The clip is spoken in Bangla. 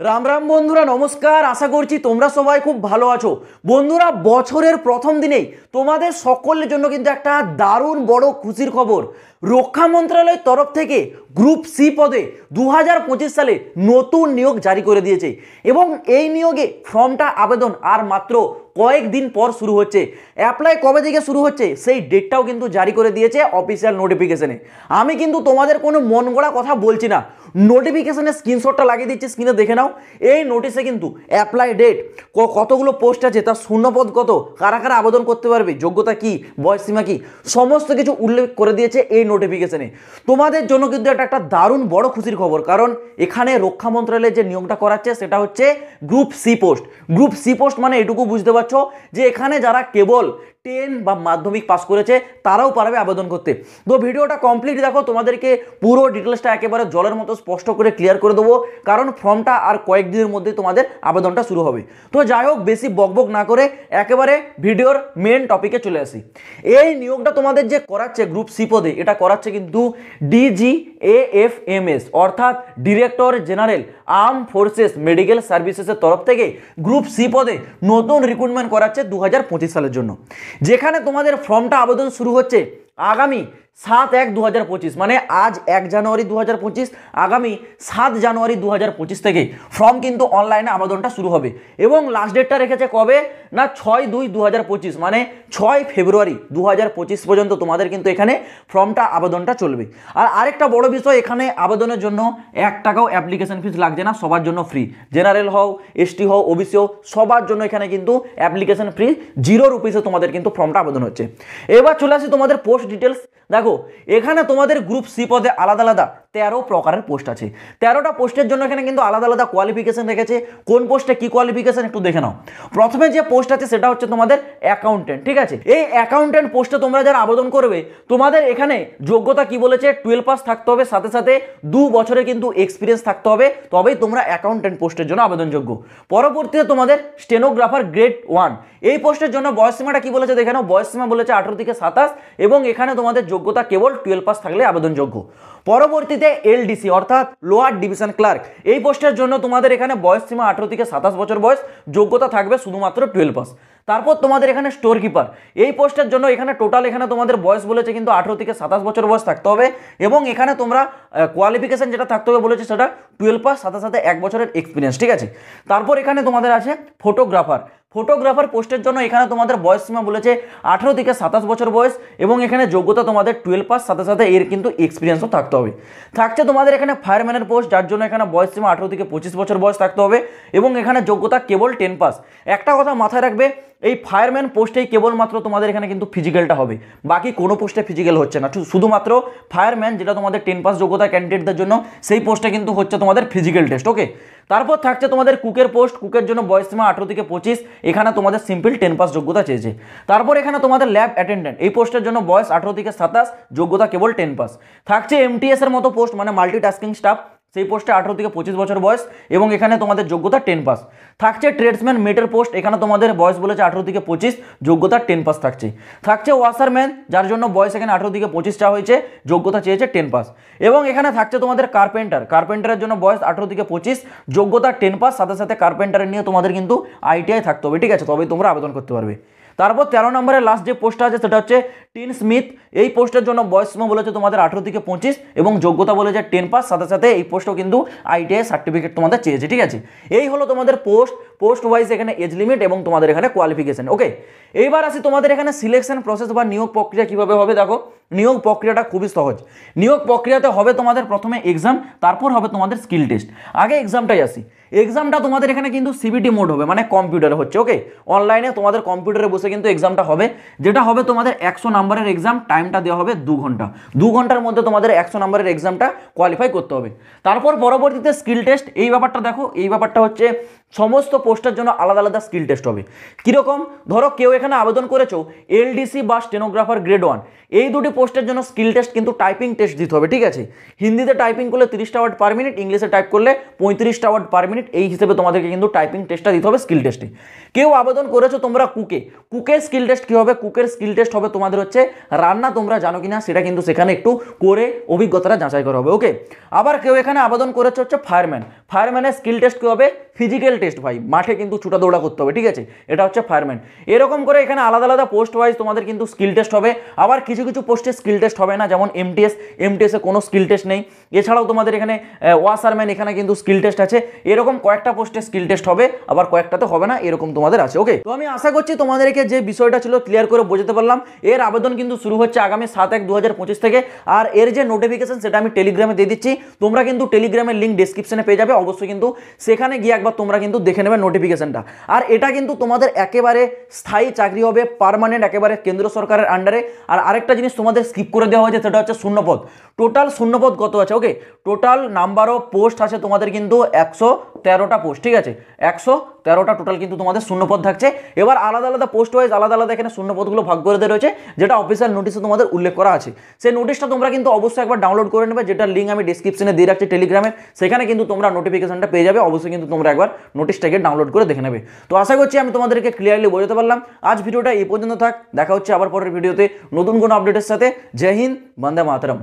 রাম রাম বন্ধুরা, নমস্কার। আশা করছি তোমরা সবাই খুব ভালো আছো। বন্ধুরা, বছরের প্রথম দিনেই তোমাদের সকলের জন্য কিন্তু একটা দারুণ বড় খুশির খবর। রক্ষা মন্ত্রণালয়ের তরফ থেকে গ্রুপ সি পদে 2025 সালে নতুন নিয়োগ জারি করে দিয়েছে এবং এই নিয়োগে ফর্মটা আবেদন আর মাত্র কয়েকদিন পর শুরু হচ্ছে। অ্যাপ্লাই কবে থেকে শুরু হচ্ছে সেই ডেটটাও কিন্তু জারি করে দিয়েছে অফিসিয়াল নোটিফিকেশনে। আমি কিন্তু তোমাদের কোনো মন গড়া কথা বলছি না, নোটিফিকেশনের স্ক্রিনশটটা লাগিয়ে দিচ্ছি, স্ক্রিনে দেখে নাও। এই নোটিশে কিন্তু অ্যাপ্লাই ডেট, কতগুলো পোস্ট আছে, তার শূন্যপদ কত, কারা কারা আবেদন করতে পারবে, যোগ্যতা কি, বয়সসীমা কি, সমস্ত কিছু উল্লেখ করে দিয়েছে এই নোটিফিকেশনে। তোমাদের জন্য কিন্তু একটা দারুণ বড় খুশির খবর, কারণ এখানে রক্ষা মন্ত্রণালয়ের যে নিয়োগটা করাচ্ছে সেটা হচ্ছে group C post. Group C post মানে এটুকু বুঝতে পারছো যে এখানে যারা কেবল 10 বা মাধ্যমিক পাস করেছে তারাও পারবে আবেদন করতে। তো ভিডিওটা কমপ্লিট দেখো, তোমাদেরকে পুরো ডিটেলসটা একেবারে জলের মতো স্পষ্ট করে ক্লিয়ার করে দেবো, কারণ ফর্মটা আর কয়েকদিনের মধ্যে তোমাদের আবেদনটা শুরু হবে। তো যাই হোক, বেশি বকবক না করে একেবারে ভিডিওর মেন টপিকে চলে আসি। এই নিয়োগটা তোমাদের যে করাচ্ছে গ্রুপ সি পদে, এটা করাচ্ছে কিন্তু DGAFMS অর্থাৎ director general arm forces medical সার্ভিসেসের তরফ থেকে গ্রুপ সি পদে নতুন রিক্রুটমেন্ট করাচ্ছে 2025 সালের জন্য, যেখানে তোমাদের ফর্মটা আবেদন শুরু হচ্ছে আগামী 7/1/2025, মানে আজ 1 জানুয়ারি 2025, আগামী 7 জানুয়ারি 2025 থেকে ফর্ম কিন্তু অনলাইনে আবেদনটা শুরু হবে এবং লাস্ট ডেটটা রেখেছে কবে না 6/2/2025, মানে 6 ফেব্রুয়ারি 2025 পর্যন্ত তোমাদের কিন্তু এখানে ফর্মটা আবেদনটা চলবে। আর আরেকটা বড় বিষয়, এখানে আবেদনের জন্য 1 টাকাও অ্যাপ্লিকেশন ফিস লাগছে না, সবার জন্য ফ্রি। জেনারেল হও, ST হও, OBC হও, সবার জন্য এখানে কিন্তু অ্যাপ্লিকেশন ফ্রি 0 রুপিসে তোমাদের কিন্তু ফর্মটা আবেদন হচ্ছে। এবার চলে আসি তোমাদের পোস্ট ডিটেলস। দেখো, এখানে তোমাদের গ্রুপ সি পদে আলাদা আলাদা 13 প্রকারের পোস্ট আছে। 13টা পোস্টের জন্য এখানে কিন্তু আলাদা আলাদা কোয়ালিফিকেশন রেখেছে। কোন পোস্টে কি কোয়ালিফিকেশন একটু দেখে নাও। প্রথমে যে পোস্ট আছে সেটা হচ্ছে তোমাদের অ্যাকাউন্টেন্ট, ঠিক আছে। এই অ্যাকাউন্টেন্ট পোস্টে তোমরা যারা আবেদন করবে, তোমাদের এখানে যোগ্যতা কি বলেছে, 12 পাস থাকতে হবে, সাথে সাথে 2 বছরের কিন্তু এক্সপিরিয়েন্স থাকতে হবে, তবেই তোমরা অ্যাকাউন্টেন্ট পোস্টের জন্য আবেদনযোগ্য। পরবর্তীতে তোমাদের স্টেনোগ্রাফার গ্রেড 1, এই পোস্টের জন্য বয়সসীমাটা কি বলেছে দেখে নাও। বয়সসীমা বলেছে 18 থেকে 27 এবং এখানে তোমাদের যোগ্যতা কেবল 12 পাস থাকলে আবেদনযোগ্য। পরবর্তীতে LDC অর্থাৎ লোয়ার ডিভিশন ক্লার্ক, এই পোস্টের জন্য তোমাদের এখানে বয়সসীমা 18 থেকে 27 বছর বয়স, যোগ্যতা থাকবে শুধুমাত্র 12 পাস। তারপর তোমাদের এখানে স্টোর কিপার, এই পোস্টের জন্য এখানে টোটাল এখানে তোমাদের বয়স বলেছে কিন্তু 18 থেকে 27 বছর বয়স থাকতে হবে এবং এখানে তোমরা কোয়ালিফিকেশন যেটা থাকতে হবে বলেছে সেটা 12 পাস, সাথে সাথে 1 বছরের এক্সপিরিয়েন্স, ঠিক আছে। তারপর এখানে তোমাদের আছে ফটোগ্রাফার। ফটোগ্রাফার পোস্টের জন্য এখানে তোমাদের বয়স সীমা বলেছে 18 থেকে 27 বছর বয়স এবং এখানে যোগ্যতা তোমাদের 12 পাস, সাথে সাথে এর কিন্তু এক্সপিরিয়েন্সও থাকতে হবে। থাকছে তোমাদের এখানে ফায়ারম্যানের পোস্ট, যার জন্য এখানে বয়স সীমা 18 থেকে 25 বছর বয়স থাকতে হবে এবং এখানে যোগ্যতা কেবল 10 পাস। একটা কথা মাথায় রাখবে, এই ফায়ারম্যান পোস্টেই কেবলমাত্র তোমাদের এখানে কিন্তু ফিজিক্যালটা হবে, বাকি কোনো পোস্টে ফিজিক্যাল হচ্ছে না। শুধুমাত্র ফায়ারম্যান, যেটা তোমাদের 10 পাস যোগ্যতা ক্যান্ডিডেটদের জন্য, সেই পোস্টে কিন্তু হচ্ছে তোমাদের ফিজিক্যাল টেস্ট, ওকে। তারপর থাকছে তোমাদের কুকের পোস্ট, কুকের জন্য বয়স সীমা 18 থেকে 25, এখানে তোমাদের সিম্পল 10 পাস যোগ্যতা চেয়েছে। তারপর এখানে তোমাদের ল্যাব অ্যাটেন্ডেন্ট, এই পোস্টের জন্য বয়স 18 থেকে 27, যোগ্যতা কেবল 10 পাস। থাকছে MTS এর মতো পোস্ট, মানে মাল্টিটাস্কিং স্টাফ, সেই পোস্টে 18 থেকে 25 বছর বয়স এবং এখানে তোমাদের যোগ্যতা 10 পাস। থাকছে ট্রেডসম্যান মেটের পোস্ট, এখানে তোমাদের বয়স বলেছে 18 থেকে 25, যোগ্যতা 10 পাস থাকছে। থাকছে ওয়াশারম্যান, যার জন্য বয়স এখানে 18 থেকে 25 চাওয়া হয়েছে, যোগ্যতা চেয়েছে 10 পাস। এবং এখানে থাকছে তোমাদের কার্পেন্টার, কার্পেন্টারের জন্য বয়স 18 থেকে 25, যোগ্যতা 10 পাস, সাথে সাথে কার্পেন্টারের নিয়ে তোমাদের কিন্তু ITI থাকতে হবে, ঠিক আছে, তবেই তোমরা আবেদন করতে পারবে। তারপর 13 নম্বরের লাস্ট যে পোস্টটা আছে সেটা হচ্ছে টিন স্মিথ, এই পোস্টের জন্য বয়স সীমা বলেছে তোমাদের 18 থেকে 25 এবং যোগ্যতা বলেছে 10 পাস, সাথে সাথে এই পোস্টও কিন্তু ITI সার্টিফিকেট তোমাদের চেয়েছে, ঠিক আছে। এই হলো তোমাদের পোস্ট ওয়াইজ এখানে এজ লিমিট এবং তোমাদের এখানে কোয়ালিফিকেশন, ওকে। এইবার আসি তোমাদের এখানে সিলেকশন প্রসেস বা নিয়োগ প্রক্রিয়া কিভাবে হবে। দেখো, নিয়োগ প্রক্রিয়াটা খুবই সহজ। নিয়োগ প্রক্রিয়াতে হবে তোমাদের প্রথমে এক্সাম, তারপর হবে তোমাদের স্কিল টেস্ট। আগে এক্সামটাই আসি। এক্সামটা তোমাদের এখানে কিন্তু CBT মোড হবে, মানে কম্পিউটারে হচ্ছে, ওকে। অনলাইনে তোমাদের কম্পিউটারে বসে কিন্তু এক্সামটা হবে, যেটা হবে তোমাদের 100 নম্বরের এক্সাম। টাইমটা দেওয়া হবে 2 ঘন্টা। 2 ঘন্টার মধ্যে তোমাদের 100 নম্বরের এক্সামটা কোয়ালিফাই করতে হবে। তারপর পরবর্তীতে স্কিল টেস্ট, এই ব্যাপারটা দেখো, এই ব্যাপারটা হচ্ছে সমস্ত পোস্টের জন্য আলাদা আলাদা স্কিল টেস্ট হবে। কীরকম, ধরো কেউ এখানে আবেদন করেছো এলডিসি বা স্টেনোগ্রাফার গ্রেড 1, এই দুটি পোস্টের জন্য স্কিল টেস্ট কিন্তু টাইপিং টেস্ট দিতে হবে, ঠিক আছে। হিন্দিতে টাইপিং করলে 30টা ওয়ার্ড পার মিনিট, ইংলিশে টাইপ করলে 35টা ওয়ার্ড পার মিনিট, এই হিসেবে তোমাদেরকে কিন্তু টাইপিং টেস্টটা দিতে হবে স্কিল টেস্টে। কেউ আবেদন করেছো তোমরা কুকের স্কিল টেস্ট কী হবে, কুকের স্কিল টেস্ট হবে তোমাদের হচ্ছে রান্না তোমরা জানো কিনা সেটা কিন্তু সেখানে একটু করে অভিজ্ঞতাটা যাচাই করা হবে, ওকে। আবার কেউ এখানে আবেদন করেছে হচ্ছে ফায়ারম্যানের স্কিল টেস্ট কী হবে, ফিজিক্যাল টেস্ট ভাই, মাঠে কিন্তু ছুটা দৌড়া করতে হবে, ঠিক আছে, এটা হচ্ছে ফায়ারম্যান। এরকম করে এখানে আলাদা আলাদা পোস্ট ওয়াইজ তোমাদের কিন্তু স্কিল টেস্ট হবে। আবার কিছু কিছু পোস্টে স্কিল টেস্ট হবে না, যেমন এমটিএসে কোনো স্কিল টেস্ট নেই। এছাড়াও তোমাদের এখানে ওয়াশারম্যান, এখানে কিন্তু স্কিল টেস্ট আছে। এরকম কয়েকটা পোস্টে স্কিল টেস্ট হবে, আবার কয়েকটাতে হবে না, এরকম তোমাদের আছে, ওকে। তো আমি আশা করছি তোমাদেরকে যে বিষয়টা ছিল ক্লিয়ার করে বোঝাতে পারলাম। এর আবেদন কিন্তু শুরু হচ্ছে আগামী 7/1/2025 থেকে। আর এর যে নোটিফিকেশন সেটা আমি টেলিগ্রামে দিয়ে দিচ্ছি, তোমরা কিন্তু টেলিগ্রামের লিঙ্ক ডেসক্রিপশনে পেয়ে যাবে, অবশ্যই কিন্তু সেখানে গিয়ে একবার তোমরা কিন্তু দেখে নেবে নোটিফিকেশনটা। আর এটা কিন্তু তোমাদের একেবারে স্থায়ী চাকরি হবে, পার্মানেন্ট, একেবারে কেন্দ্র সরকারের আন্ডারে। আর আরেকটা জিনিস তোমাদের স্কিপ করে দেওয়া হয়েছে, সেটা হচ্ছে শূন্যপদ। টোটাল শূন্যপদ কত আছে, ওকে, টোটাল নাম্বার অফ পোস্ট আছে তোমাদের কিন্তু 113টা পোস্ট, ঠিক আছে, 113টা টোটাল কিন্তু তোমাদের শূন্যপদ থাকছে। এবার আলাদা আলাদা পোস্ট ওয়াইজ আলাদা আলাদা এখানে শূন্যপদগুলো ভাগ করে দেওয়া রয়েছে, যেটা অফিসিয়াল নোটিশে তোমাদের উল্লেখ করা আছে। সেই নোটিশটা তোমরা কিন্তু অবশ্যই একবার ডাউনলোড করে নেবে, যেটার লিঙ্ক আমি ডেসক্রিপশনে দিয়ে রাখছি টেলিগ্রামে, সেখানে কিন্তু তোমরা নোটিফিকেশনটা পেয়ে যাবে। অবশ্যই কিন্তু তোমরা একবার নোটিশটাকে ডাউনলোড করে দেখে নেবে। তো আশা করছি আমি তোমাদেরকে ক্লিয়ারলি বোঝাতে পারলাম। আজ ভিডিওটা এই পর্যন্ত থাক, দেখা হচ্ছে আবার পরের ভিডিওতে নতুন কোনো আপডেটের সাথে। জয় হিন্দ, বন্দে মাতরম।